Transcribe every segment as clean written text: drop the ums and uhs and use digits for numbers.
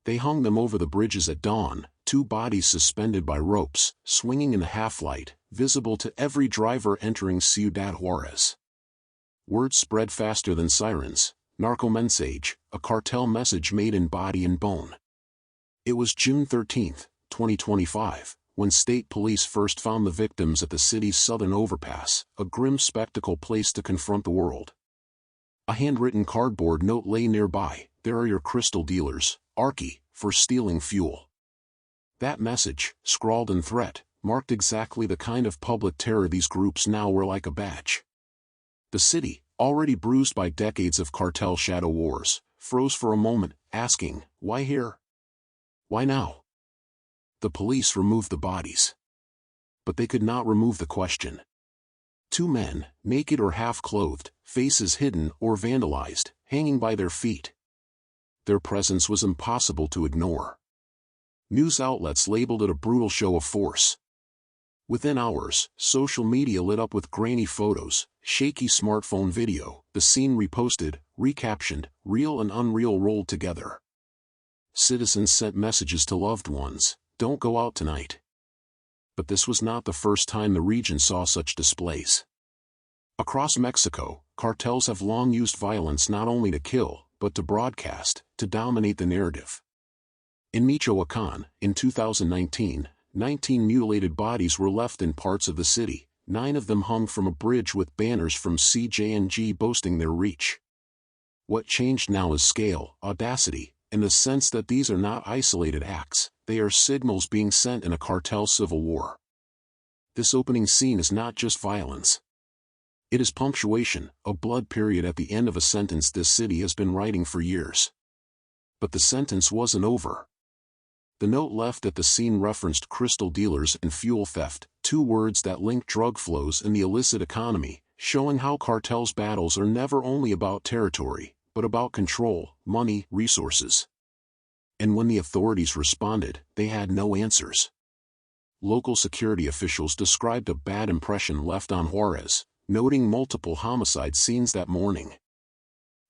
They hung them over the bridges at dawn, two bodies suspended by ropes, swinging in the half-light, visible to every driver entering Ciudad Juárez. Word spread faster than sirens. Narcomensage, a cartel message made in body and bone. It was June 13, 2025, when state police first found the victims at the city's southern overpass, a grim spectacle placed to confront the world. A handwritten cardboard note lay nearby: "There are your crystal dealers, Archie, for stealing fuel." That message, scrawled in threat, marked exactly the kind of public terror these groups now wear like a badge. The city, already bruised by decades of cartel shadow wars, froze for a moment, asking, why here? Why now? The police removed the bodies. But they could not remove the question. Two men, naked or half-clothed, faces hidden or vandalized, hanging by their feet. Their presence was impossible to ignore. News outlets labeled it a brutal show of force. Within hours, social media lit up with grainy photos, shaky smartphone video, the scene reposted, recaptioned, real and unreal rolled together. Citizens sent messages to loved ones: "Don't go out tonight." But this was not the first time the region saw such displays. Across Mexico, cartels have long used violence not only to kill, but to broadcast, to dominate the narrative. In Michoacán, in 2019, 19 mutilated bodies were left in parts of the city, 9 of them hung from a bridge with banners from CJNG boasting their reach. What changed now is scale, audacity, and the sense that these are not isolated acts, they are signals being sent in a cartel civil war. This opening scene is not just violence. It is punctuation, a blood period at the end of a sentence this city has been writing for years. But the sentence wasn't over. The note left at the scene referenced crystal dealers and fuel theft, two words that link drug flows and the illicit economy, showing how cartels' battles are never only about territory, but about control, money, resources. And when the authorities responded, they had no answers. Local security officials described a bad impression left on Juarez, noting multiple homicide scenes that morning.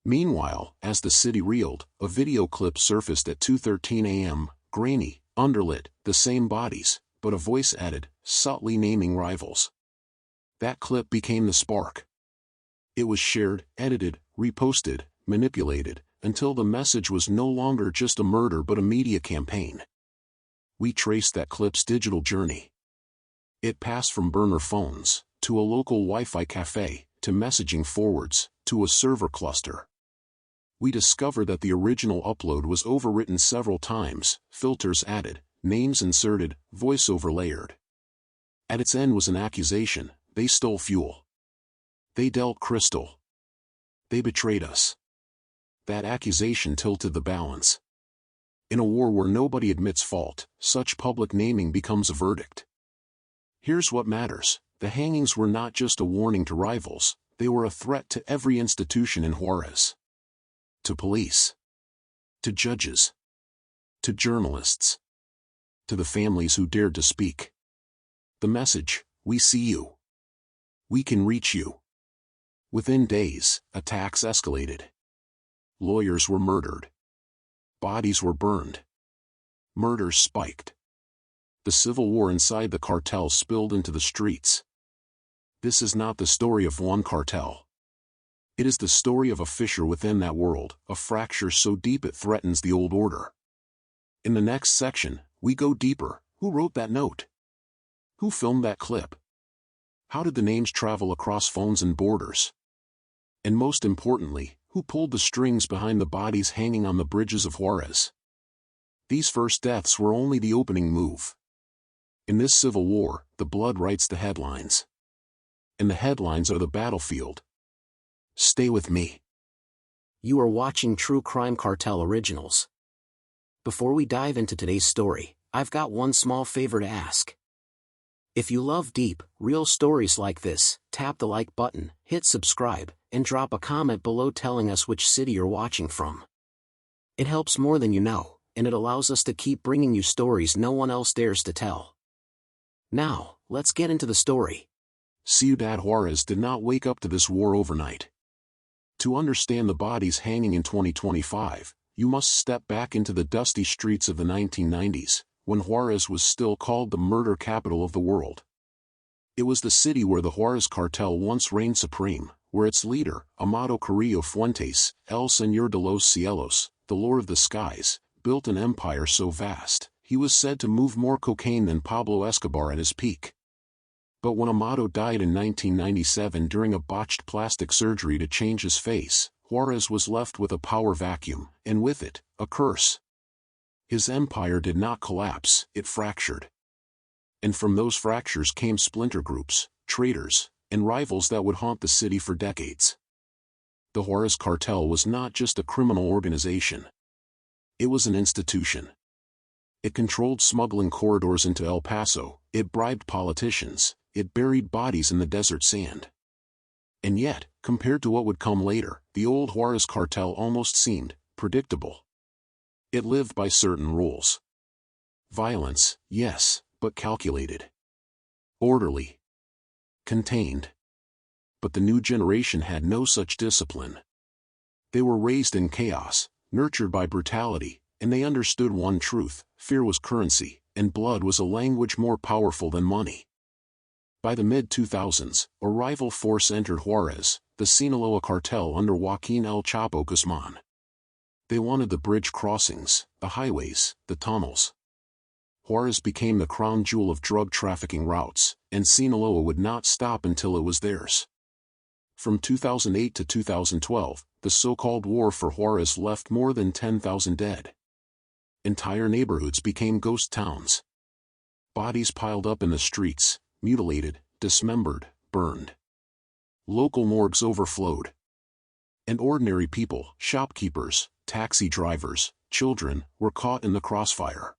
Meanwhile, as the city reeled, a video clip surfaced at 2:13 a.m., grainy, underlit, the same bodies, but a voice added, subtly naming rivals. That clip became the spark. It was shared, edited, reposted, manipulated, until the message was no longer just a murder but a media campaign. We traced that clip's digital journey. It passed from burner phones, to a local Wi-Fi cafe, to messaging forwards, to a server cluster. We discovered that the original upload was overwritten several times, filters added, names inserted, voiceover layered. At its end was an accusation: they stole fuel. They dealt crystal. They betrayed us. That accusation tilted the balance. In a war where nobody admits fault, such public naming becomes a verdict. Here's what matters: the hangings were not just a warning to rivals, they were a threat to every institution in Juarez. To police. To judges. To journalists. To the families who dared to speak. The message: we see you. We can reach you. Within days, attacks escalated. Lawyers were murdered. Bodies were burned. Murders spiked. The civil war inside the cartel spilled into the streets. This is not the story of one cartel. It is the story of a fissure within that world, a fracture so deep it threatens the old order. In the next section, we go deeper. Who wrote that note? Who filmed that clip? How did the names travel across phones and borders? And most importantly, who pulled the strings behind the bodies hanging on the bridges of Juarez? These first deaths were only the opening move. In this civil war, the blood writes the headlines. And the headlines are the battlefield. Stay with me. You are watching True Crime Cartel Originals. Before we dive into today's story, I've got one small favor to ask. If you love deep, real stories like this, tap the like button, hit subscribe, and drop a comment below telling us which city you're watching from. It helps more than you know, and it allows us to keep bringing you stories no one else dares to tell. Now, let's get into the story. Ciudad Juárez did not wake up to this war overnight. To understand the bodies hanging in 2025, you must step back into the dusty streets of the 1990s, when Juarez was still called the murder capital of the world. It was the city where the Juárez Cartel once reigned supreme, where its leader, Amado Carrillo Fuentes, El Señor de los Cielos, the Lord of the Skies, built an empire so vast, he was said to move more cocaine than Pablo Escobar at his peak. But when Amado died in 1997 during a botched plastic surgery to change his face, Juarez was left with a power vacuum, and with it, a curse. His empire did not collapse, it fractured. And from those fractures came splinter groups, traitors, and rivals that would haunt the city for decades. The Juárez Cartel was not just a criminal organization. It was an institution. It controlled smuggling corridors into El Paso, it bribed politicians, it buried bodies in the desert sand. And yet, compared to what would come later, the old Juárez Cartel almost seemed predictable. It lived by certain rules. Violence, yes, but calculated. Orderly. Contained. But the new generation had no such discipline. They were raised in chaos, nurtured by brutality, and they understood one truth: fear was currency, and blood was a language more powerful than money. By the mid-2000s, a rival force entered Juarez, the Sinaloa Cartel under Joaquin El Chapo Guzman. They wanted the bridge crossings, the highways, the tunnels. Juarez became the crown jewel of drug trafficking routes, and Sinaloa would not stop until it was theirs. From 2008 to 2012, the so-called war for Juarez left more than 10,000 dead. Entire neighborhoods became ghost towns. Bodies piled up in the streets, mutilated, dismembered, burned. Local morgues overflowed. And ordinary people, shopkeepers, taxi drivers, children, were caught in the crossfire.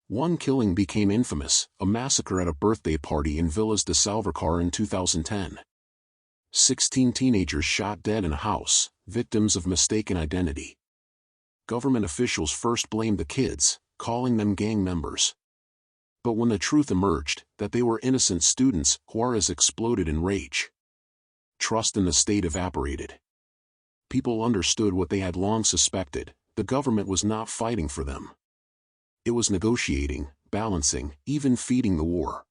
One killing became infamous, a massacre at a birthday party in Villas de Salvarcar in 2010. 16 teenagers shot dead in a house, victims of mistaken identity. Government officials first blamed the kids, calling them gang members. But when the truth emerged, that they were innocent students, Juarez exploded in rage. Trust in the state evaporated. People understood what they had long suspected: the government was not fighting for them. It was negotiating, balancing, even feeding the war.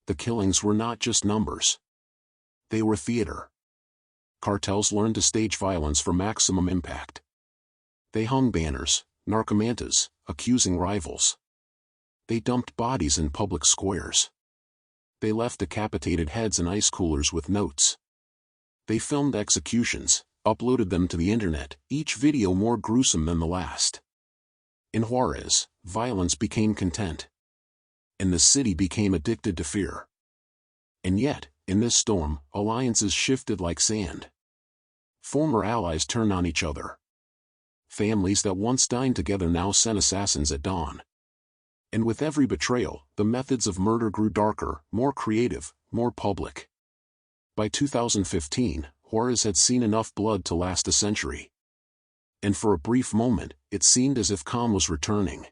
The killings were not just numbers. They were theater. Cartels learned to stage violence for maximum impact. They hung banners, narcomantas, accusing rivals. They dumped bodies in public squares. They left decapitated heads in ice coolers with notes. They filmed executions, uploaded them to the internet, each video more gruesome than the last. In Juarez, violence became content. And the city became addicted to fear. And yet, in this storm, alliances shifted like sand. Former allies turned on each other. Families that once dined together now sent assassins at dawn. And with every betrayal, the methods of murder grew darker, more creative, more public. By 2015, Juarez had seen enough blood to last a century. And for a brief moment, it seemed as if calm was returning.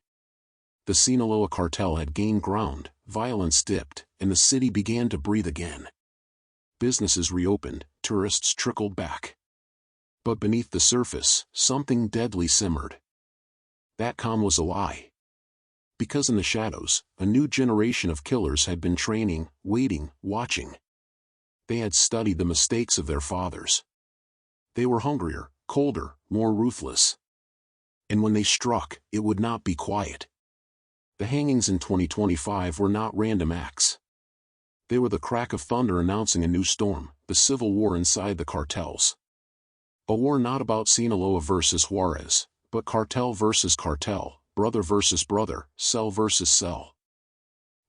The Sinaloa Cartel had gained ground, violence dipped, and the city began to breathe again. Businesses reopened, tourists trickled back. But beneath the surface, something deadly simmered. That calm was a lie. Because in the shadows, a new generation of killers had been training, waiting, watching. They had studied the mistakes of their fathers. They were hungrier, colder, more ruthless. And when they struck, it would not be quiet. The hangings in 2025 were not random acts. They were the crack of thunder announcing a new storm, the civil war inside the cartels. A war not about Sinaloa versus Juarez, but cartel versus cartel, brother versus brother, cell versus cell.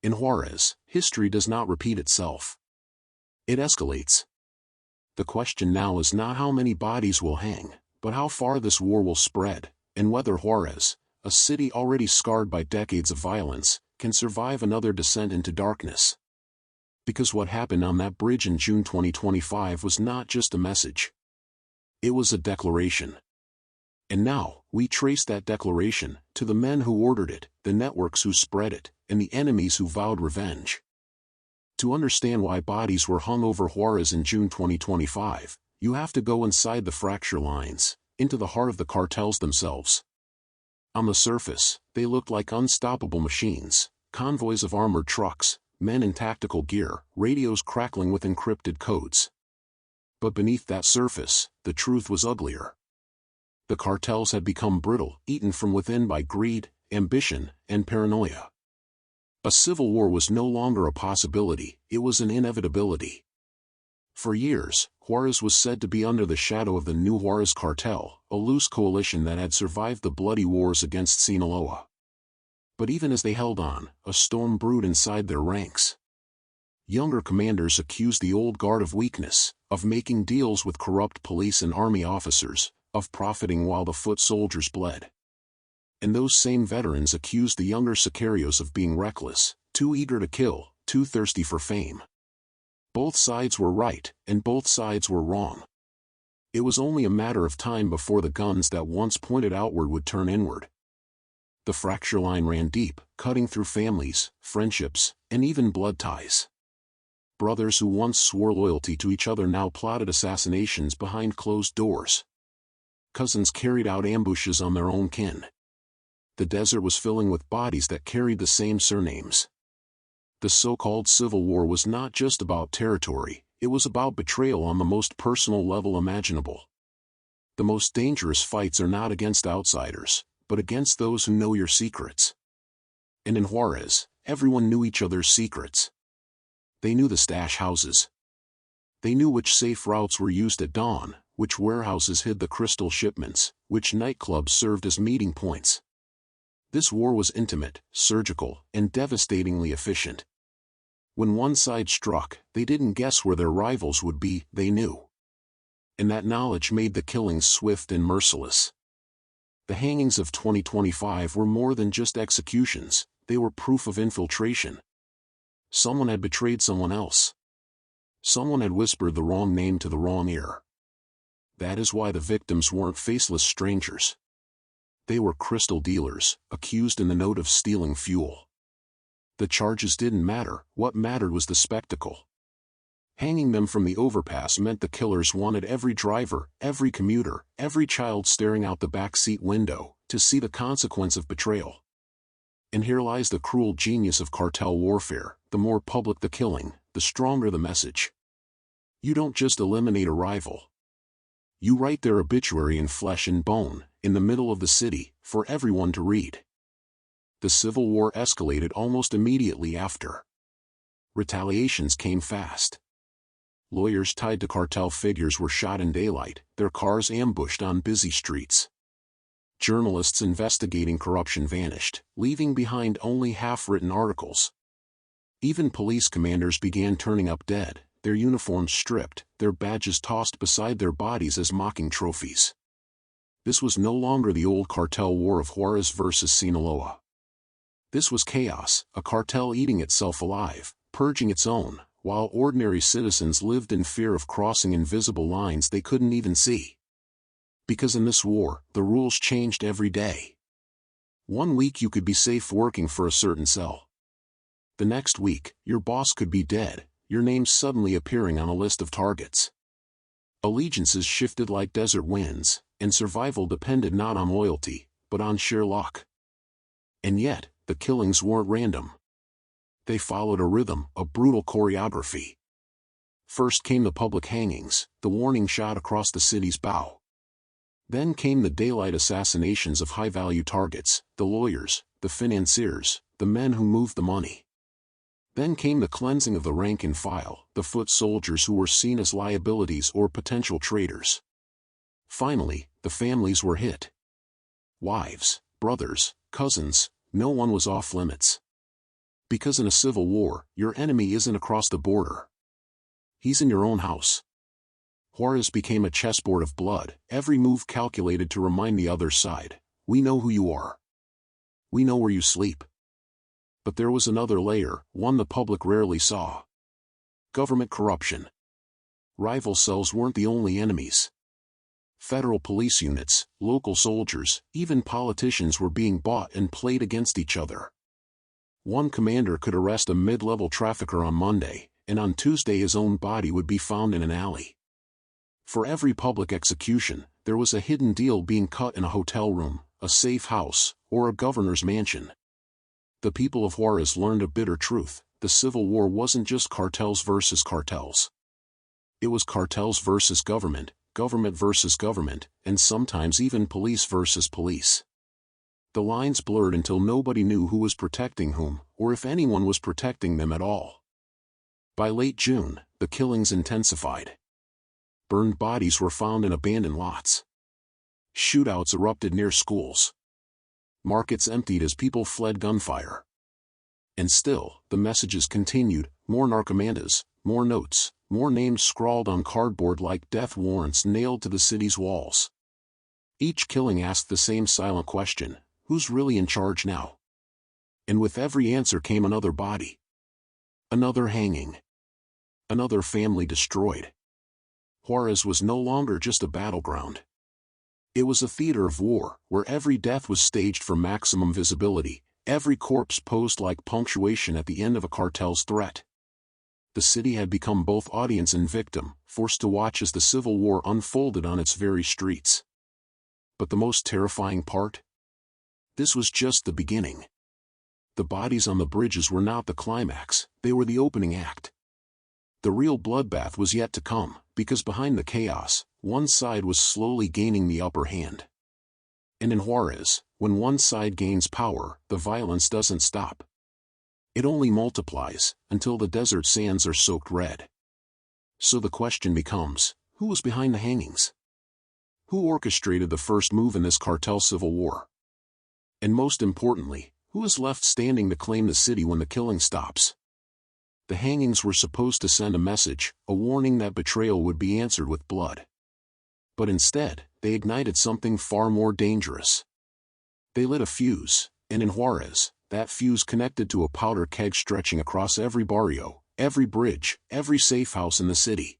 In Juarez, history does not repeat itself. It escalates. The question now is not how many bodies will hang, but how far this war will spread, and whether Juarez, a city already scarred by decades of violence, can survive another descent into darkness. Because what happened on that bridge in June 2025 was not just a message. It was a declaration. And now, we trace that declaration to the men who ordered it, the networks who spread it, and the enemies who vowed revenge. To understand why bodies were hung over Juarez in June 2025, you have to go inside the fracture lines, into the heart of the cartels themselves. On the surface, they looked like unstoppable machines, convoys of armored trucks, men in tactical gear, radios crackling with encrypted codes. But beneath that surface, the truth was uglier. The cartels had become brittle, eaten from within by greed, ambition, and paranoia. A civil war was no longer a possibility, it was an inevitability. For years, Juarez was said to be under the shadow of the new Juárez Cartel, a loose coalition that had survived the bloody wars against Sinaloa. But even as they held on, a storm brewed inside their ranks. Younger commanders accused the old guard of weakness, of making deals with corrupt police and army officers, of profiting while the foot soldiers bled. And those same veterans accused the younger sicarios of being reckless, too eager to kill, too thirsty for fame. Both sides were right, and both sides were wrong. It was only a matter of time before the guns that once pointed outward would turn inward. The fracture line ran deep, cutting through families, friendships, and even blood ties. Brothers who once swore loyalty to each other now plotted assassinations behind closed doors. Cousins carried out ambushes on their own kin. The desert was filling with bodies that carried the same surnames. The so-called Civil War was not just about territory, it was about betrayal on the most personal level imaginable. The most dangerous fights are not against outsiders, but against those who know your secrets. And in Juarez, everyone knew each other's secrets. They knew the stash houses. They knew which safe routes were used at dawn, which warehouses hid the crystal shipments, which nightclubs served as meeting points. This war was intimate, surgical, and devastatingly efficient. When one side struck, they didn't guess where their rivals would be, they knew. And that knowledge made the killings swift and merciless. The hangings of 2025 were more than just executions, they were proof of infiltration. Someone had betrayed someone else. Someone had whispered the wrong name to the wrong ear. That is why the victims weren't faceless strangers. They were crystal dealers, accused in the note of stealing fuel. The charges didn't matter, what mattered was the spectacle. Hanging them from the overpass meant the killers wanted every driver, every commuter, every child staring out the backseat window, to see the consequence of betrayal. And here lies the cruel genius of cartel warfare: the more public the killing, the stronger the message. You don't just eliminate a rival. You write their obituary in flesh and bone, in the middle of the city, for everyone to read. The Civil War escalated almost immediately after. Retaliations came fast. Lawyers tied to cartel figures were shot in daylight, their cars ambushed on busy streets. Journalists investigating corruption vanished, leaving behind only half-written articles. Even police commanders began turning up dead, their uniforms stripped, their badges tossed beside their bodies as mocking trophies. This was no longer the old cartel war of Juarez versus Sinaloa. This was chaos, a cartel eating itself alive, purging its own, while ordinary citizens lived in fear of crossing invisible lines they couldn't even see. Because in this war, the rules changed every day. One week you could be safe working for a certain cell. The next week, your boss could be dead, your name suddenly appearing on a list of targets. Allegiances shifted like desert winds, and survival depended not on loyalty, but on sheer luck. And yet, the killings weren't random. They followed a rhythm, a brutal choreography. First came the public hangings, the warning shot across the city's bow. Then came the daylight assassinations of high-value targets, the lawyers, the financiers, the men who moved the money. Then came the cleansing of the rank and file, the foot soldiers who were seen as liabilities or potential traitors. Finally, the families were hit. Wives, brothers, cousins, no one was off limits. Because in a civil war, your enemy isn't across the border. He's in your own house. Juarez became a chessboard of blood, every move calculated to remind the other side, we know who you are. We know where you sleep. But there was another layer, one the public rarely saw. Government corruption. Rival cells weren't the only enemies. Federal police units, local soldiers, even politicians were being bought and played against each other. One commander could arrest a mid-level trafficker on Monday, and on Tuesday his own body would be found in an alley. For every public execution, there was a hidden deal being cut in a hotel room, a safe house, or a governor's mansion. The people of Juarez learned a bitter truth: the Civil War wasn't just cartels versus cartels. It was cartels versus government, government versus government, and sometimes even police versus police. The lines blurred until nobody knew who was protecting whom, or if anyone was protecting them at all. By late June, the killings intensified. Burned bodies were found in abandoned lots. Shootouts erupted near schools. Markets emptied as people fled gunfire. And still, the messages continued: more narcomantas, more notes, more names scrawled on cardboard like death warrants nailed to the city's walls. Each killing asked the same silent question: who's really in charge now? And with every answer came another body. Another hanging. Another family destroyed. Juarez was no longer just a battleground. It was a theater of war, where every death was staged for maximum visibility, every corpse posed like punctuation at the end of a cartel's threat. The city had become both audience and victim, forced to watch as the Civil War unfolded on its very streets. But the most terrifying part? This was just the beginning. The bodies on the bridges were not the climax, they were the opening act. The real bloodbath was yet to come, because behind the chaos, one side was slowly gaining the upper hand. And in Juarez, when one side gains power, the violence doesn't stop. It only multiplies, until the desert sands are soaked red. So the question becomes, who was behind the hangings? Who orchestrated the first move in this cartel civil war? And most importantly, who is left standing to claim the city when the killing stops? The hangings were supposed to send a message, a warning that betrayal would be answered with blood. But instead, they ignited something far more dangerous. They lit a fuse, and in Juarez, that fuse connected to a powder keg stretching across every barrio, every bridge, every safe house in the city.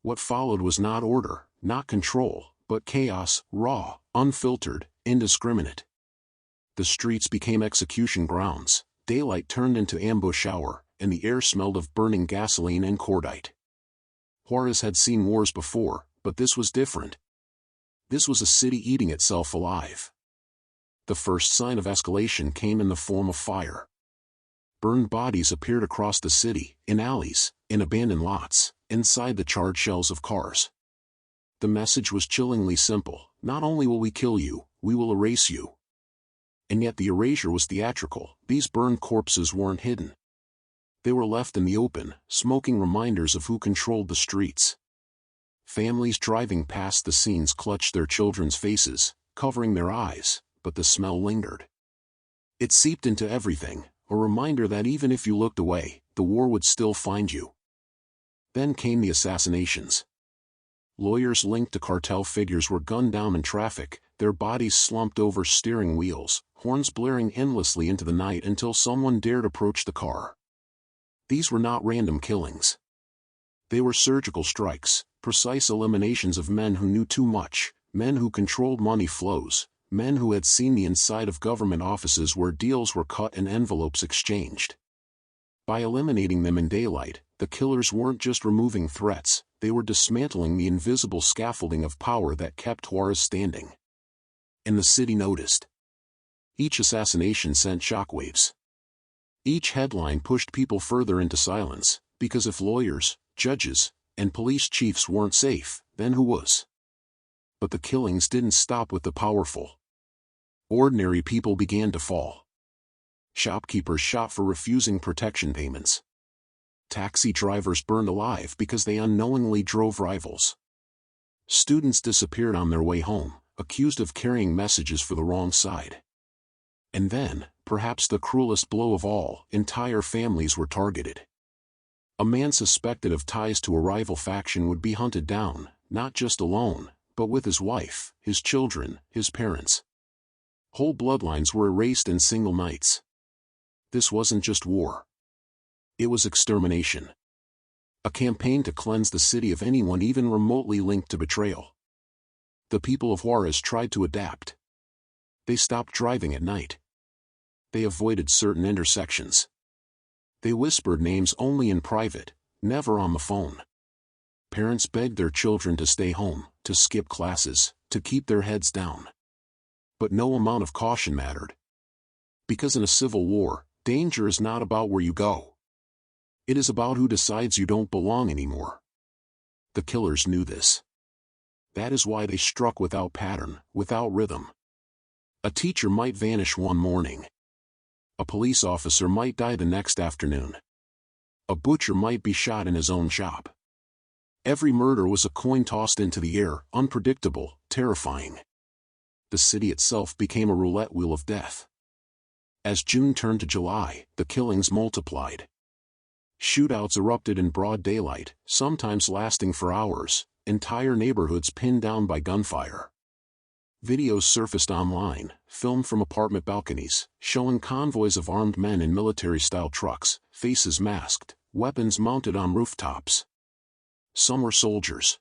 What followed was not order, not control, but chaos, raw, unfiltered, indiscriminate. The streets became execution grounds, daylight turned into ambush hour, and the air smelled of burning gasoline and cordite. Juarez had seen wars before, but this was different. This was a city eating itself alive. The first sign of escalation came in the form of fire. Burned bodies appeared across the city, in alleys, in abandoned lots, inside the charred shells of cars. The message was chillingly simple: not only will we kill you, we will erase you. And yet the erasure was theatrical. These burned corpses weren't hidden. They were left in the open, smoking reminders of who controlled the streets. Families driving past the scenes clutched their children's faces, covering their eyes, but the smell lingered. It seeped into everything, a reminder that even if you looked away, the war would still find you. Then came the assassinations. Lawyers linked to cartel figures were gunned down in traffic, their bodies slumped over steering wheels, horns blaring endlessly into the night until someone dared approach the car. These were not random killings. They were surgical strikes, precise eliminations of men who knew too much, men who controlled money flows, men who had seen the inside of government offices where deals were cut and envelopes exchanged. By eliminating them in daylight, the killers weren't just removing threats, they were dismantling the invisible scaffolding of power that kept Juarez standing. And the city noticed. Each assassination sent shockwaves. Each headline pushed people further into silence, because if lawyers, judges, and police chiefs weren't safe, then who was? But the killings didn't stop with the powerful. Ordinary people began to fall. Shopkeepers shot for refusing protection payments. Taxi drivers burned alive because they unknowingly drove rivals. Students disappeared on their way home, accused of carrying messages for the wrong side. And then, perhaps the cruelest blow of all, entire families were targeted. A man suspected of ties to a rival faction would be hunted down, not just alone, but with his wife, his children, his parents. Whole bloodlines were erased in single nights. This wasn't just war. It was extermination. A campaign to cleanse the city of anyone even remotely linked to betrayal. The people of Juarez tried to adapt. They stopped driving at night. They avoided certain intersections. They whispered names only in private, never on the phone. Parents begged their children to stay home, to skip classes, to keep their heads down. But no amount of caution mattered. Because in a civil war, danger is not about where you go. It is about who decides you don't belong anymore. The killers knew this. That is why they struck without pattern, without rhythm. A teacher might vanish one morning. A police officer might die the next afternoon. A butcher might be shot in his own shop. Every murder was a coin tossed into the air, unpredictable, terrifying. The city itself became a roulette wheel of death. As June turned to July, the killings multiplied. Shootouts erupted in broad daylight, sometimes lasting for hours, entire neighborhoods pinned down by gunfire. Videos surfaced online, filmed from apartment balconies, showing convoys of armed men in military-style trucks, faces masked, weapons mounted on rooftops. Some were soldiers.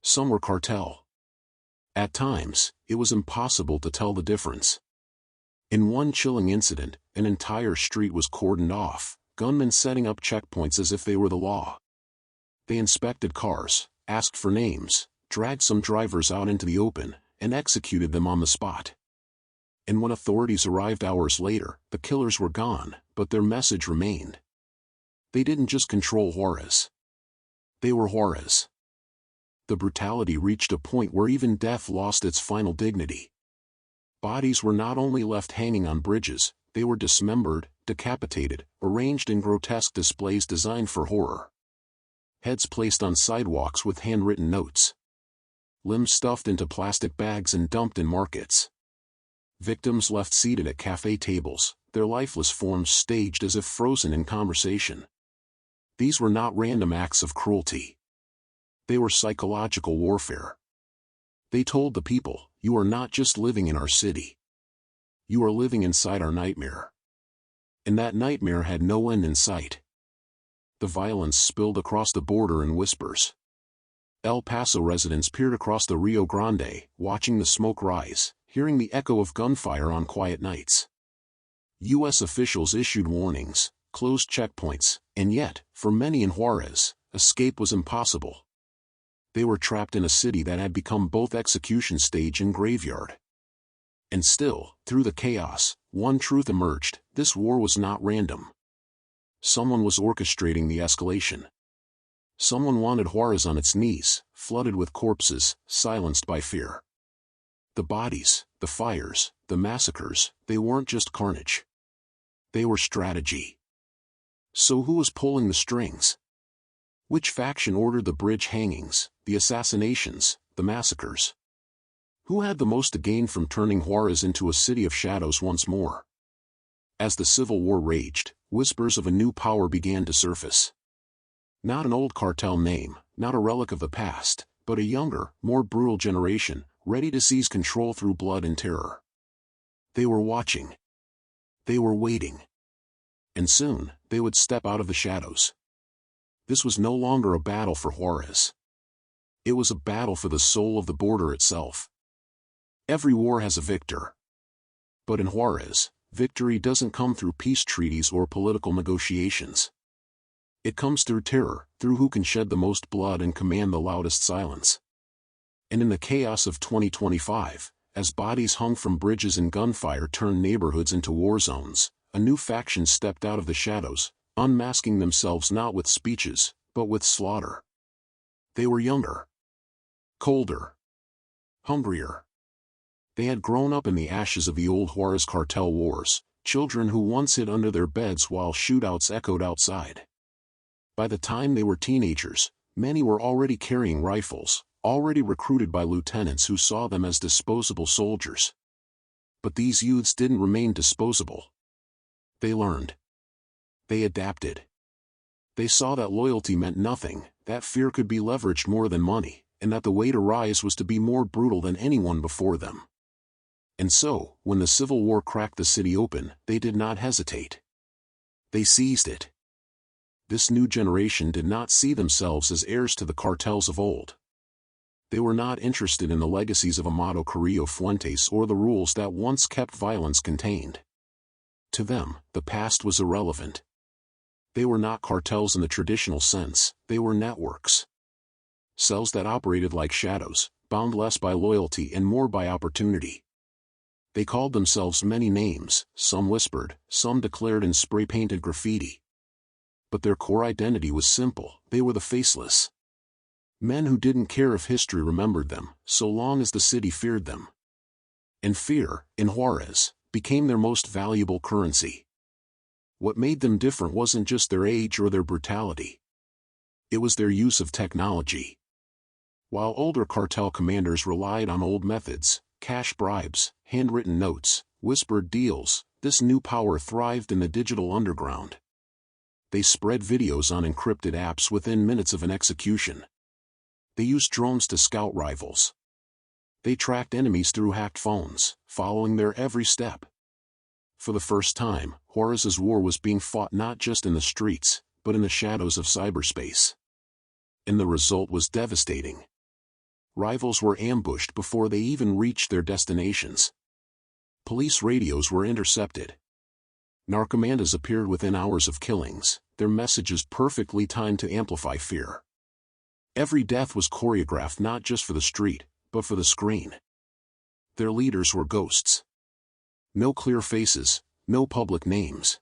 Some were cartel. At times, it was impossible to tell the difference. In one chilling incident, an entire street was cordoned off, gunmen setting up checkpoints as if they were the law. They inspected cars, asked for names, dragged some drivers out into the open, and executed them on the spot. And when authorities arrived hours later, the killers were gone, but their message remained. They didn't just control Juarez. They were Juarez. The brutality reached a point where even death lost its final dignity. Bodies were not only left hanging on bridges, they were dismembered, decapitated, arranged in grotesque displays designed for horror. Heads placed on sidewalks with handwritten notes. Limbs stuffed into plastic bags and dumped in markets. Victims left seated at cafe tables, their lifeless forms staged as if frozen in conversation. These were not random acts of cruelty. They were psychological warfare. They told the people, you are not just living in our city. You are living inside our nightmare. And that nightmare had no end in sight. The violence spilled across the border in whispers. El Paso residents peered across the Rio Grande, watching the smoke rise, hearing the echo of gunfire on quiet nights. U.S. officials issued warnings, closed checkpoints, and yet, for many in Juarez, escape was impossible. They were trapped in a city that had become both execution stage and graveyard. And still, through the chaos, one truth emerged: this war was not random. Someone was orchestrating the escalation. Someone wanted Juarez on its knees, flooded with corpses, silenced by fear. The bodies, the fires, the massacres, they weren't just carnage. They were strategy. So who was pulling the strings? Which faction ordered the bridge hangings, the assassinations, the massacres? Who had the most to gain from turning Juarez into a city of shadows once more? As the Civil War raged, whispers of a new power began to surface. Not an old cartel name, not a relic of the past, but a younger, more brutal generation, ready to seize control through blood and terror. They were watching. They were waiting. And soon, they would step out of the shadows. This was no longer a battle for Juarez. It was a battle for the soul of the border itself. Every war has a victor. But in Juarez, victory doesn't come through peace treaties or political negotiations. It comes through terror, through who can shed the most blood and command the loudest silence. And in the chaos of 2025, as bodies hung from bridges and gunfire turned neighborhoods into war zones, a new faction stepped out of the shadows, unmasking themselves not with speeches, but with slaughter. They were younger. Colder. Hungrier. They had grown up in the ashes of the old Juarez cartel wars, children who once hid under their beds while shootouts echoed outside. By the time they were teenagers, many were already carrying rifles, already recruited by lieutenants who saw them as disposable soldiers. But these youths didn't remain disposable. They learned. They adapted. They saw that loyalty meant nothing, that fear could be leveraged more than money, and that the way to rise was to be more brutal than anyone before them. And so, when the Civil War cracked the city open, they did not hesitate. They seized it. This new generation did not see themselves as heirs to the cartels of old. They were not interested in the legacies of Amado Carrillo Fuentes or the rules that once kept violence contained. To them, the past was irrelevant. They were not cartels in the traditional sense, they were networks. Cells that operated like shadows, bound less by loyalty and more by opportunity. They called themselves many names, some whispered, some declared in spray-painted graffiti. But their core identity was simple: they were the Faceless. Men who didn't care if history remembered them, so long as the city feared them. And fear, in Juarez, became their most valuable currency. What made them different wasn't just their age or their brutality. It was their use of technology. While older cartel commanders relied on old methods, cash bribes, handwritten notes, whispered deals, this new power thrived in the digital underground. They spread videos on encrypted apps within minutes of an execution. They used drones to scout rivals. They tracked enemies through hacked phones, following their every step. For the first time, Juarez's war was being fought not just in the streets, but in the shadows of cyberspace. And the result was devastating. Rivals were ambushed before they even reached their destinations. Police radios were intercepted. Narcomandas appeared within hours of killings, their messages perfectly timed to amplify fear. Every death was choreographed not just for the street, but for the screen. Their leaders were ghosts. No clear faces, no public names.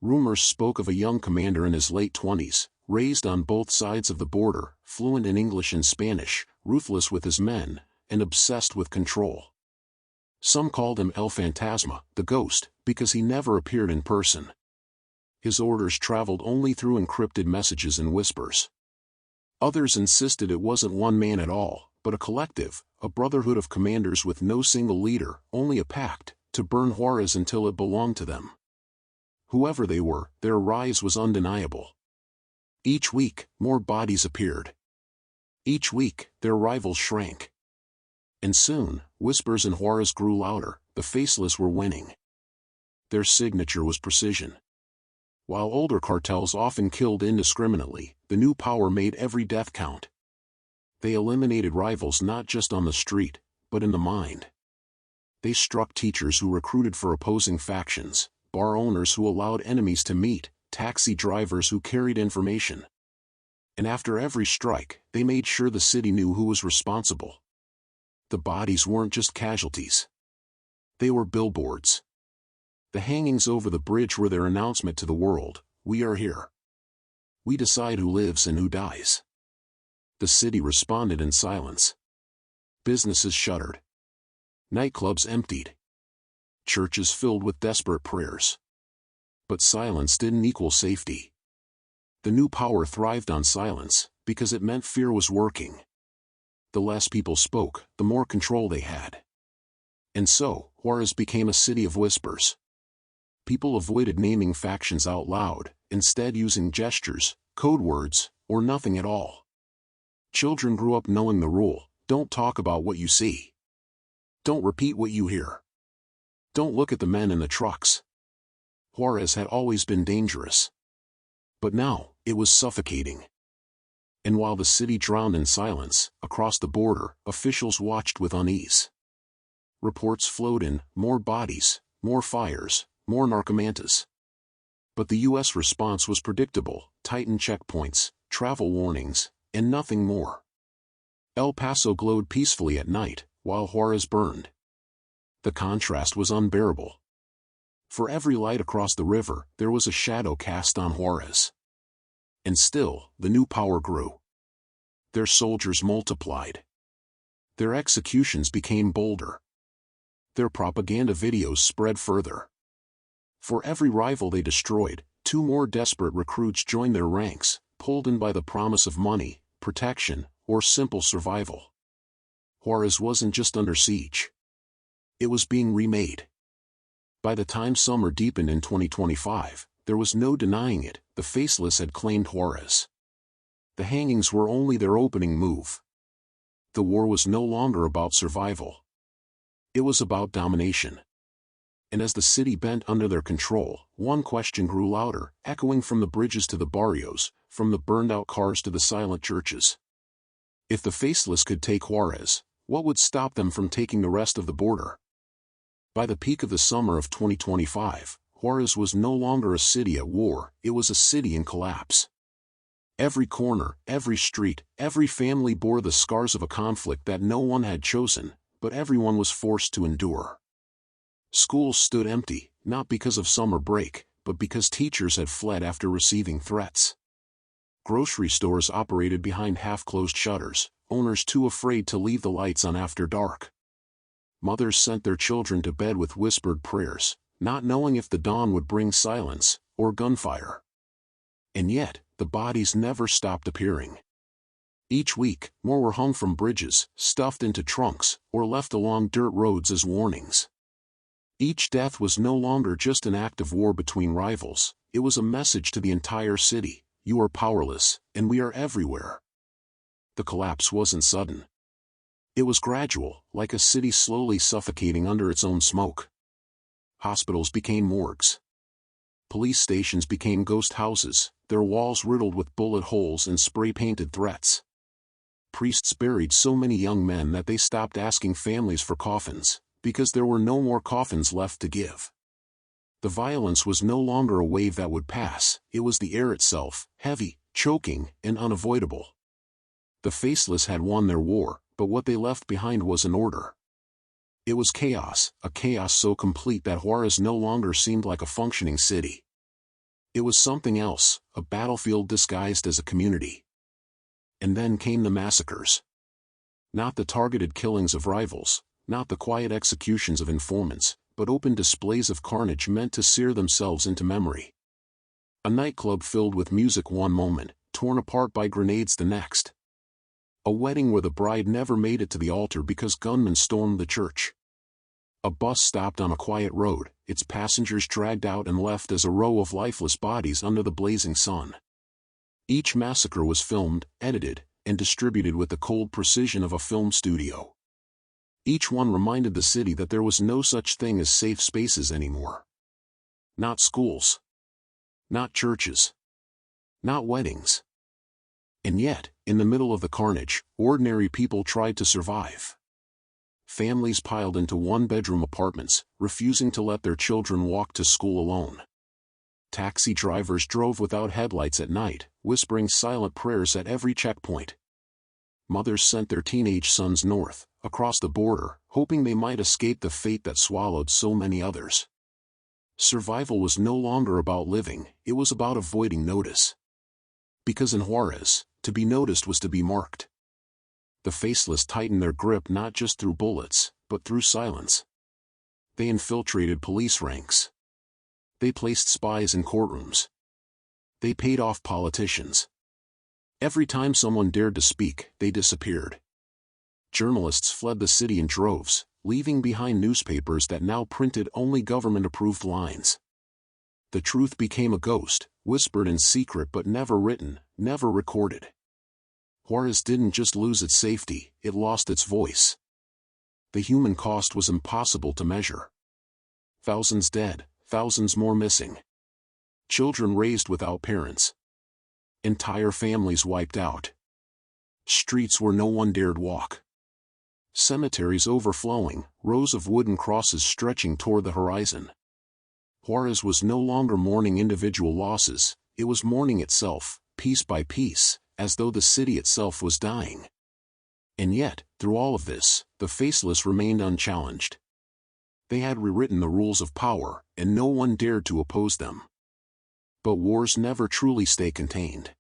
Rumors spoke of a young commander in his late 20s, raised on both sides of the border, fluent in English and Spanish, ruthless with his men, and obsessed with control. Some called him El Fantasma, the ghost, because he never appeared in person. His orders traveled only through encrypted messages and whispers. Others insisted it wasn't one man at all, but a collective, a brotherhood of commanders with no single leader, only a pact, to burn Juarez until it belonged to them. Whoever they were, their rise was undeniable. Each week, more bodies appeared. Each week, their rivals shrank. And soon, whispers in Juarez grew louder: the Faceless were winning. Their signature was precision. While older cartels often killed indiscriminately, the new power made every death count. They eliminated rivals not just on the street, but in the mind. They struck teachers who recruited for opposing factions, bar owners who allowed enemies to meet, taxi drivers who carried information. And after every strike, they made sure the city knew who was responsible. The bodies weren't just casualties. They were billboards. The hangings over the bridge were their announcement to the world: we are here. We decide who lives and who dies. The city responded in silence. Businesses shuttered. Nightclubs emptied. Churches filled with desperate prayers. But silence didn't equal safety. The new power thrived on silence, because it meant fear was working. The less people spoke, the more control they had. And so, Juarez became a city of whispers. People avoided naming factions out loud, instead using gestures, code words, or nothing at all. Children grew up knowing the rule: don't talk about what you see. Don't repeat what you hear. Don't look at the men in the trucks. Juarez had always been dangerous. But now, it was suffocating. And while the city drowned in silence, across the border, officials watched with unease. Reports flowed in: more bodies, more fires, more narcomantas. But the U.S. response was predictable: tightened checkpoints, travel warnings, and nothing more. El Paso glowed peacefully at night, while Juarez burned. The contrast was unbearable. For every light across the river, there was a shadow cast on Juarez. And still, the new power grew. Their soldiers multiplied. Their executions became bolder. Their propaganda videos spread further. For every rival they destroyed, 2 more desperate recruits joined their ranks, pulled in by the promise of money, protection, or simple survival. Juarez wasn't just under siege. It was being remade. By the time summer deepened in 2025, there was no denying it: the Faceless had claimed Juarez. The hangings were only their opening move. The war was no longer about survival. It was about domination. And as the city bent under their control, one question grew louder, echoing from the bridges to the barrios, from the burned-out cars to the silent churches. If the Faceless could take Juarez, what would stop them from taking the rest of the border? By the peak of the summer of 2025, Juarez was no longer a city at war, it was a city in collapse. Every corner, every street, every family bore the scars of a conflict that no one had chosen, but everyone was forced to endure. Schools stood empty, not because of summer break, but because teachers had fled after receiving threats. Grocery stores operated behind half-closed shutters, owners too afraid to leave the lights on after dark. Mothers sent their children to bed with whispered prayers, not knowing if the dawn would bring silence or gunfire. And yet, the bodies never stopped appearing. Each week, more were hung from bridges, stuffed into trunks, or left along dirt roads as warnings. Each death was no longer just an act of war between rivals, it was a message to the entire city: you are powerless, and we are everywhere. The collapse wasn't sudden. It was gradual, like a city slowly suffocating under its own smoke. Hospitals became morgues. Police stations became ghost houses, their walls riddled with bullet holes and spray-painted threats. Priests buried so many young men that they stopped asking families for coffins, because there were no more coffins left to give. The violence was no longer a wave that would pass, it was the air itself, heavy, choking, and unavoidable. The Faceless had won their war, but what they left behind was an order. It was chaos, a chaos so complete that Juarez no longer seemed like a functioning city. It was something else, a battlefield disguised as a community. And then came the massacres. Not the targeted killings of rivals, not the quiet executions of informants, but open displays of carnage meant to sear themselves into memory. A nightclub filled with music one moment, torn apart by grenades the next. A wedding where the bride never made it to the altar because gunmen stormed the church. A bus stopped on a quiet road, its passengers dragged out and left as a row of lifeless bodies under the blazing sun. Each massacre was filmed, edited, and distributed with the cold precision of a film studio. Each one reminded the city that there was no such thing as safe spaces anymore. Not schools. Not churches. Not weddings. And yet, in the middle of the carnage, ordinary people tried to survive. Families piled into one-bedroom apartments, refusing to let their children walk to school alone. Taxi drivers drove without headlights at night, whispering silent prayers at every checkpoint. Mothers sent their teenage sons north, across the border, hoping they might escape the fate that swallowed so many others. Survival was no longer about living, it was about avoiding notice. Because in Juarez, to be noticed was to be marked. The Faceless tightened their grip not just through bullets, but through silence. They infiltrated police ranks. They placed spies in courtrooms. They paid off politicians. Every time someone dared to speak, they disappeared. Journalists fled the city in droves, leaving behind newspapers that now printed only government-approved lines. The truth became a ghost, whispered in secret but never written, never recorded. Juarez didn't just lose its safety, it lost its voice. The human cost was impossible to measure. Thousands dead, thousands more missing. Children raised without parents. Entire families wiped out. Streets where no one dared walk. Cemeteries overflowing, rows of wooden crosses stretching toward the horizon. Juarez was no longer mourning individual losses, it was mourning itself, piece by piece, as though the city itself was dying. And yet, through all of this, the Faceless remained unchallenged. They had rewritten the rules of power, and no one dared to oppose them. But wars never truly stay contained.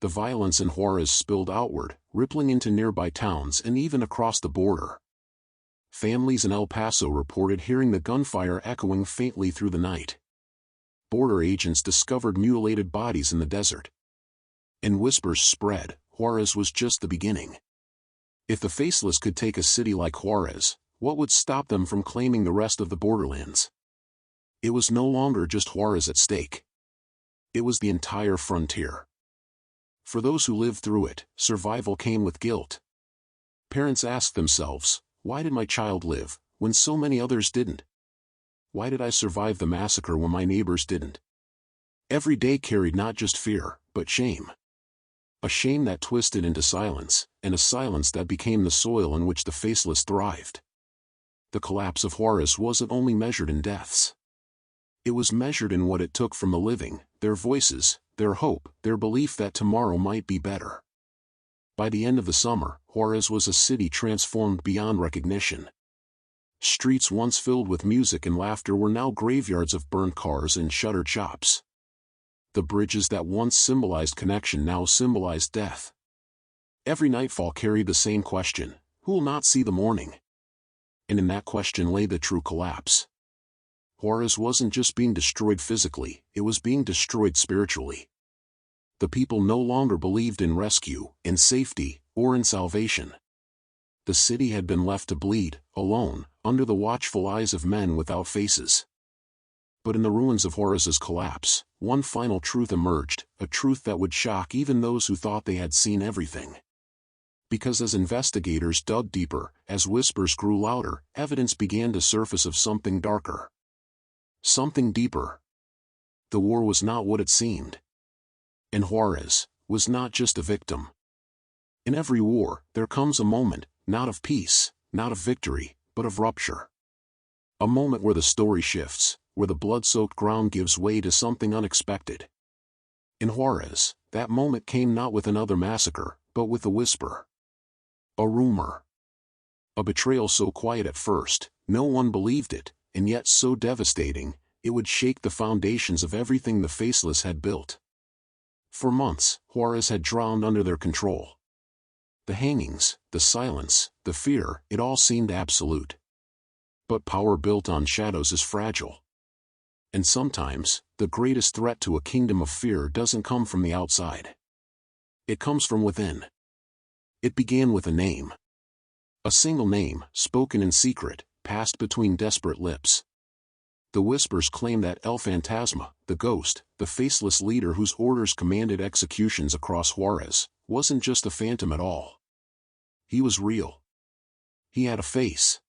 The violence in Juarez spilled outward, rippling into nearby towns and even across the border. Families in El Paso reported hearing the gunfire echoing faintly through the night. Border agents discovered mutilated bodies in the desert. And whispers spread, Juarez was just the beginning. If the Faceless could take a city like Juarez, what would stop them from claiming the rest of the borderlands? It was no longer just Juarez at stake. It was the entire frontier. For those who lived through it, survival came with guilt. Parents asked themselves, why did my child live, when so many others didn't? Why did I survive the massacre when my neighbors didn't? Every day carried not just fear, but shame. A shame that twisted into silence, and a silence that became the soil in which the Faceless thrived. The collapse of Juarez wasn't only measured in deaths. It was measured in what it took from the living, their voices, their hope, their belief that tomorrow might be better. By the end of the summer, Juarez was a city transformed beyond recognition. Streets once filled with music and laughter were now graveyards of burned cars and shuttered shops. The bridges that once symbolized connection now symbolized death. Every nightfall carried the same question: who will not see the morning? And in that question lay the true collapse. Juarez wasn't just being destroyed physically, it was being destroyed spiritually. The people no longer believed in rescue, in safety, or in salvation. The city had been left to bleed, alone, under the watchful eyes of men without faces. But in the ruins of Juarez's collapse, one final truth emerged, a truth that would shock even those who thought they had seen everything. Because as investigators dug deeper, as whispers grew louder, evidence began to surface of something darker. Something deeper. The war was not what it seemed. And Juarez was not just a victim. In every war, there comes a moment, not of peace, not of victory, but of rupture. A moment where the story shifts, where the blood-soaked ground gives way to something unexpected. In Juarez, that moment came not with another massacre, but with a whisper. A rumor. A betrayal so quiet at first, no one believed it, and yet so devastating, it would shake the foundations of everything the Faceless had built. For months, Juarez had drowned under their control. The hangings, the silence, the fear, it all seemed absolute. But power built on shadows is fragile. And sometimes, the greatest threat to a kingdom of fear doesn't come from the outside. It comes from within. It began with a name. A single name, spoken in secret, passed between desperate lips. The whispers claimed that El Fantasma, the ghost, the faceless leader whose orders commanded executions across Juarez, wasn't just a phantom at all. He was real. He had a face.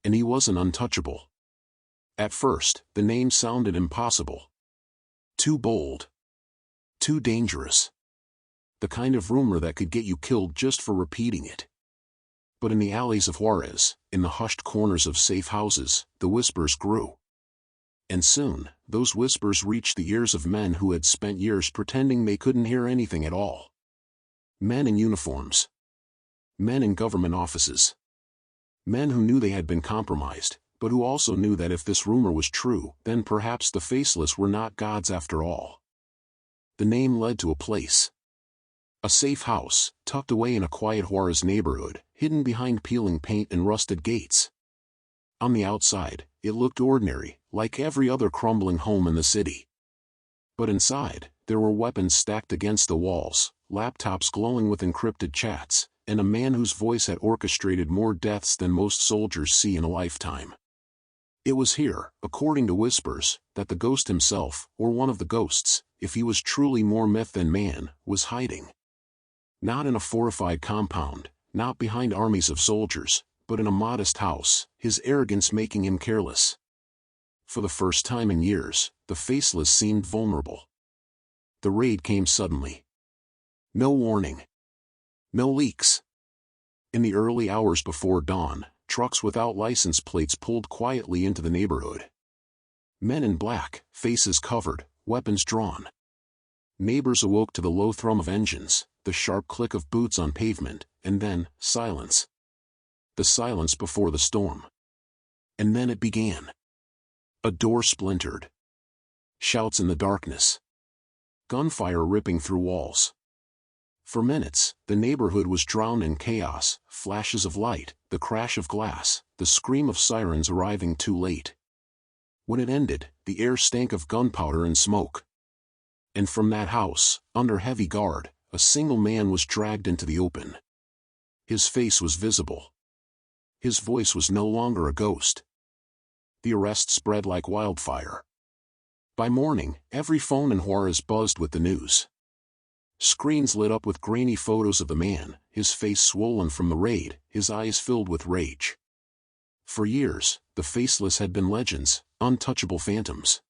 And he wasn't untouchable. At first, the name sounded impossible. Too bold. Too dangerous. The kind of rumor that could get you killed just for repeating it. But in the alleys of Juarez, in the hushed corners of safe houses, the whispers grew. And soon, those whispers reached the ears of men who had spent years pretending they couldn't hear anything at all. Men in uniforms. Men in government offices. Men who knew they had been compromised, but who also knew that if this rumor was true, then perhaps the Faceless were not gods after all. The name led to a place. A safe house, tucked away in a quiet Juarez neighborhood, hidden behind peeling paint and rusted gates. On the outside, it looked ordinary, like every other crumbling home in the city. But inside, there were weapons stacked against the walls, laptops glowing with encrypted chats, and a man whose voice had orchestrated more deaths than most soldiers see in a lifetime. It was here, according to whispers, that the ghost himself, or one of the ghosts, if he was truly more myth than man, was hiding. Not in a fortified compound, not behind armies of soldiers, but in a modest house, his arrogance making him careless. For the first time in years, the Faceless seemed vulnerable. The raid came suddenly. No warning. No leaks. In the early hours before dawn, trucks without license plates pulled quietly into the neighborhood. Men in black, faces covered, weapons drawn. Neighbors awoke to the low thrum of engines, the sharp click of boots on pavement, and then, silence. The silence before the storm. And then it began. A door splintered. Shouts in the darkness. Gunfire ripping through walls. For minutes, the neighborhood was drowned in chaos, flashes of light, the crash of glass, the scream of sirens arriving too late. When it ended, the air stank of gunpowder and smoke. And from that house, under heavy guard, a single man was dragged into the open. His face was visible. His voice was no longer a ghost. The arrest spread like wildfire. By morning, every phone in Juarez buzzed with the news. Screens lit up with grainy photos of the man, his face swollen from the raid, his eyes filled with rage. For years, the Faceless had been legends, untouchable phantoms.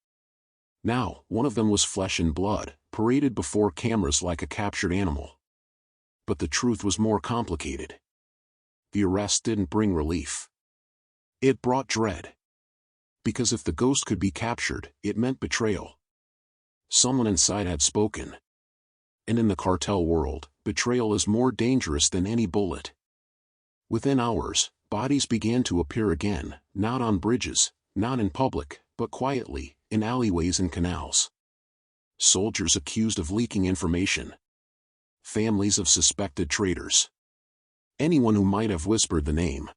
Now, one of them was flesh and blood, paraded before cameras like a captured animal. But the truth was more complicated. The arrest didn't bring relief. It brought dread. Because if the ghost could be captured, it meant betrayal. Someone inside had spoken. And in the cartel world, betrayal is more dangerous than any bullet. Within hours, bodies began to appear again, not on bridges, not in public, but quietly, in alleyways and canals. Soldiers accused of leaking information. Families of suspected traitors. Anyone who might have whispered the name.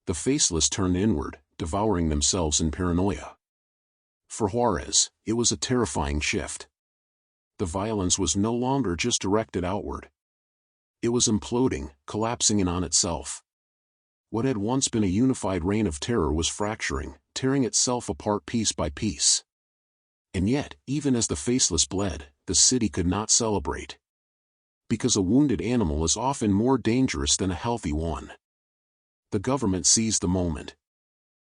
The faceless turned inward, devouring themselves in paranoia. For Juarez, it was a terrifying shift. The violence was no longer just directed outward. It was imploding, collapsing in on itself. What had once been a unified reign of terror was fracturing, tearing itself apart piece by piece. And yet, even as the faceless bled, the city could not celebrate. Because a wounded animal is often more dangerous than a healthy one. The government seized the moment.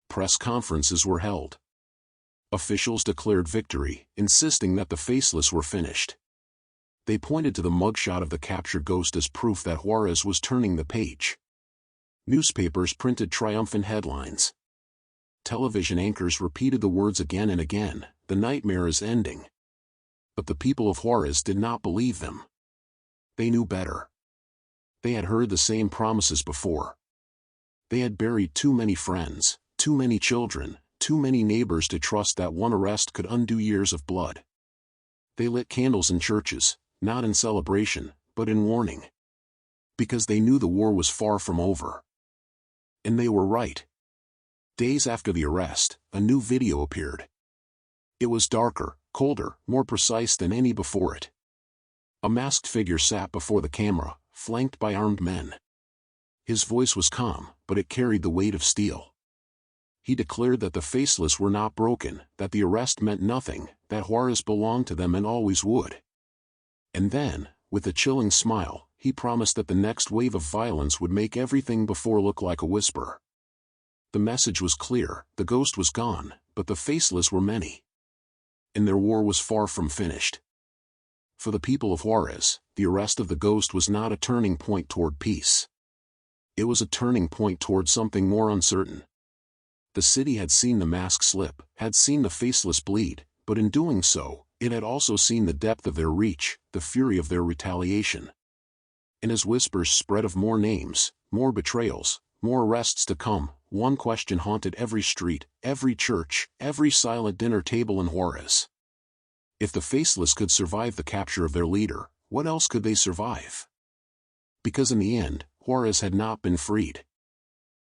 Press conferences were held. Officials declared victory, insisting that the faceless were finished. They pointed to the mugshot of the captured ghost as proof that Juarez was turning the page. Newspapers printed triumphant headlines. Television anchors repeated the words again and again, "The nightmare is ending." But the people of Juarez did not believe them. They knew better. They had heard the same promises before. They had buried too many friends, too many children, too many neighbors to trust that one arrest could undo years of blood. They lit candles in churches, not in celebration, but in warning. Because they knew the war was far from over. And they were right. Days after the arrest, a new video appeared. It was darker, colder, more precise than any before it. A masked figure sat before the camera, flanked by armed men. His voice was calm, but it carried the weight of steel. He declared that the faceless were not broken, that the arrest meant nothing, that Juarez belonged to them and always would. And then, with a chilling smile, he promised that the next wave of violence would make everything before look like a whisper. The message was clear: the ghost was gone, but the faceless were many. And their war was far from finished. For the people of Juarez, the arrest of the ghost was not a turning point toward peace. It was a turning point toward something more uncertain. The city had seen the mask slip, had seen the faceless bleed, but in doing so, it had also seen the depth of their reach, the fury of their retaliation. And as whispers spread of more names, more betrayals, more arrests to come, one question haunted every street, every church, every silent dinner table in Juarez. If the faceless could survive the capture of their leader, what else could they survive? Because in the end, Juarez had not been freed.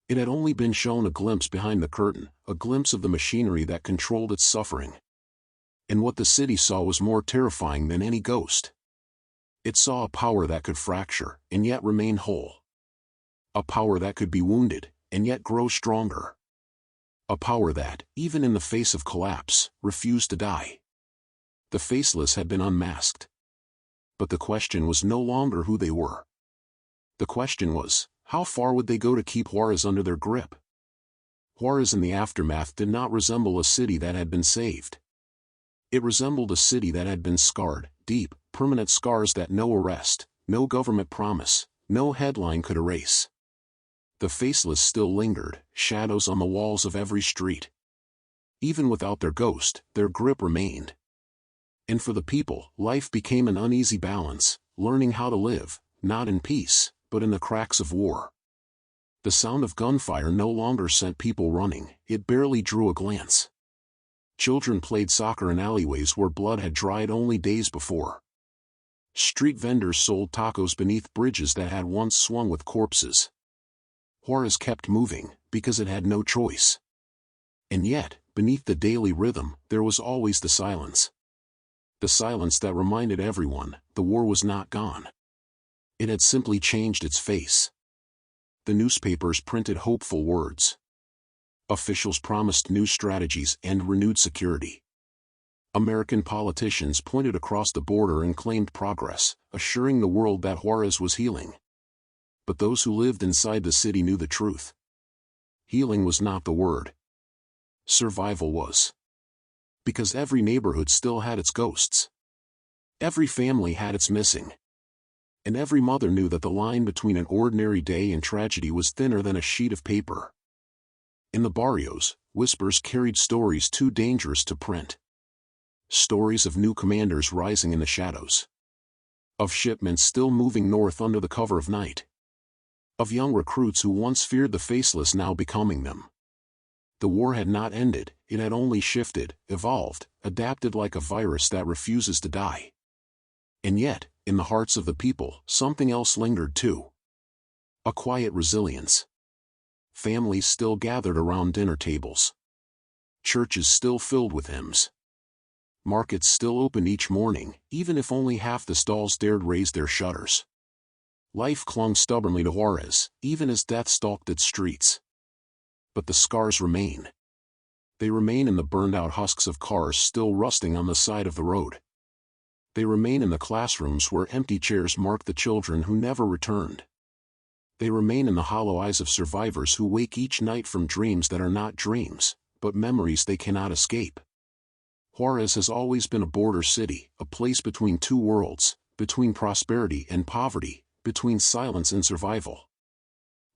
It had only been shown a glimpse behind the curtain, a glimpse of the machinery that controlled its suffering. And what the city saw was more terrifying than any ghost. It saw a power that could fracture, and yet remain whole. A power that could be wounded, and yet grow stronger. A power that, even in the face of collapse, refused to die. The faceless had been unmasked. But the question was no longer who they were. The question was, how far would they go to keep Juarez under their grip? Juarez in the aftermath did not resemble a city that had been saved. It resembled a city that had been scarred, deep, permanent scars that no arrest, no government promise, no headline could erase. The faceless still lingered, shadows on the walls of every street. Even without their ghost, their grip remained. And for the people, life became an uneasy balance, learning how to live, not in peace, but in the cracks of war. The sound of gunfire no longer sent people running, it barely drew a glance. Children played soccer in alleyways where blood had dried only days before. Street vendors sold tacos beneath bridges that had once swung with corpses. Juarez kept moving, because it had no choice. And yet, beneath the daily rhythm, there was always the silence. The silence that reminded everyone, the war was not gone. It had simply changed its face. The newspapers printed hopeful words. Officials promised new strategies and renewed security. American politicians pointed across the border and claimed progress, assuring the world that Juarez was healing. But those who lived inside the city knew the truth. Healing was not the word. Survival was. Because every neighborhood still had its ghosts. Every family had its missing. And every mother knew that the line between an ordinary day and tragedy was thinner than a sheet of paper. In the barrios, whispers carried stories too dangerous to print. Stories of new commanders rising in the shadows. Of shipments still moving north under the cover of night. Of young recruits who once feared the Faceless now becoming them. The war had not ended, it had only shifted, evolved, adapted like a virus that refuses to die. And yet, in the hearts of the people, something else lingered too. A quiet resilience. Families still gathered around dinner tables. Churches still filled with hymns. Markets still opened each morning, even if only half the stalls dared raise their shutters. Life clung stubbornly to Juarez, even as death stalked its streets. But the scars remain. They remain in the burned-out husks of cars still rusting on the side of the road. They remain in the classrooms where empty chairs mark the children who never returned. They remain in the hollow eyes of survivors who wake each night from dreams that are not dreams, but memories they cannot escape. Juarez has always been a border city, a place between two worlds, between prosperity and poverty, between silence and survival.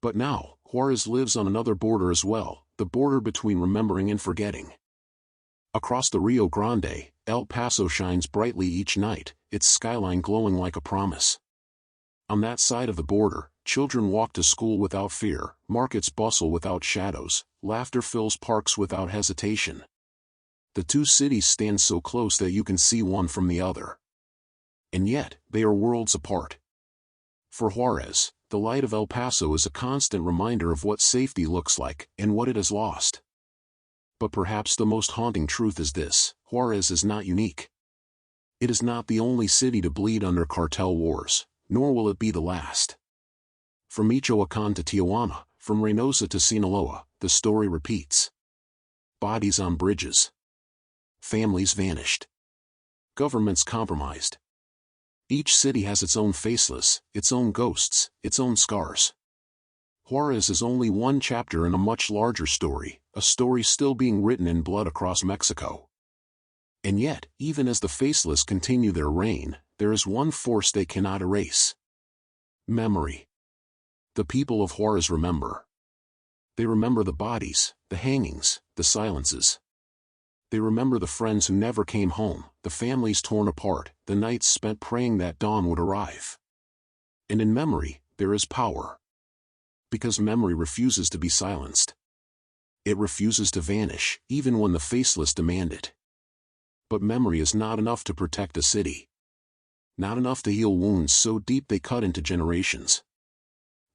But now, Juarez lives on another border as well, the border between remembering and forgetting. Across the Rio Grande, El Paso shines brightly each night, its skyline glowing like a promise. On that side of the border, children walk to school without fear, markets bustle without shadows, laughter fills parks without hesitation. The two cities stand so close that you can see one from the other. And yet, they are worlds apart. For Juarez, the light of El Paso is a constant reminder of what safety looks like and what it has lost. But perhaps the most haunting truth is this: Juarez is not unique. It is not the only city to bleed under cartel wars, nor will it be the last. From Michoacán to Tijuana, from Reynosa to Sinaloa, the story repeats. Bodies on bridges. Families vanished. Governments compromised. Each city has its own faceless, its own ghosts, its own scars. Juarez is only one chapter in a much larger story, a story still being written in blood across Mexico. And yet, even as the Faceless continue their reign, there is one force they cannot erase. Memory. The people of Juarez remember. They remember the bodies, the hangings, the silences. They remember the friends who never came home, the families torn apart, the nights spent praying that dawn would arrive. And in memory, there is power. Because memory refuses to be silenced. It refuses to vanish, even when the Faceless demand it. But memory is not enough to protect a city. Not enough to heal wounds so deep they cut into generations.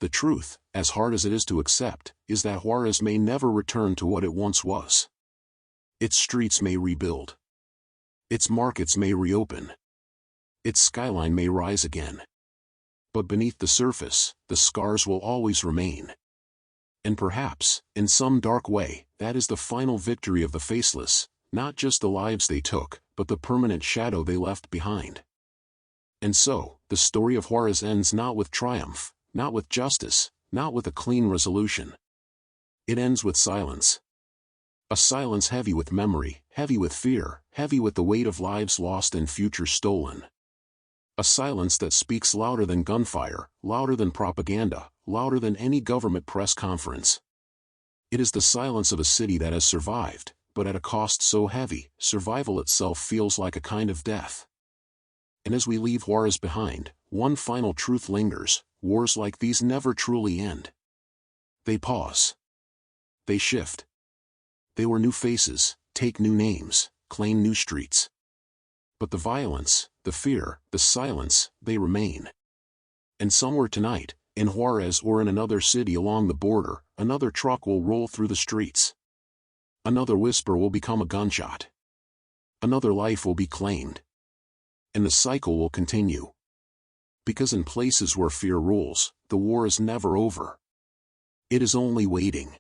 The truth, as hard as it is to accept, is that Juarez may never return to what it once was. Its streets may rebuild. Its markets may reopen. Its skyline may rise again. But beneath the surface, the scars will always remain. And perhaps, in some dark way, that is the final victory of the Faceless, not just the lives they took, but the permanent shadow they left behind. And so, the story of Juarez ends not with triumph, not with justice, not with a clean resolution. It ends with silence. A silence heavy with memory, heavy with fear, heavy with the weight of lives lost and futures stolen. A silence that speaks louder than gunfire, louder than propaganda, louder than any government press conference. It is the silence of a city that has survived, but at a cost so heavy, survival itself feels like a kind of death. And as we leave Juarez behind, one final truth lingers: wars like these never truly end. They pause. They shift. They were new faces, take new names, claim new streets. But the violence, the fear, the silence, they remain. And somewhere tonight, in Juarez or in another city along the border, another truck will roll through the streets. Another whisper will become a gunshot. Another life will be claimed. And the cycle will continue. Because in places where fear rules, the war is never over. It is only waiting.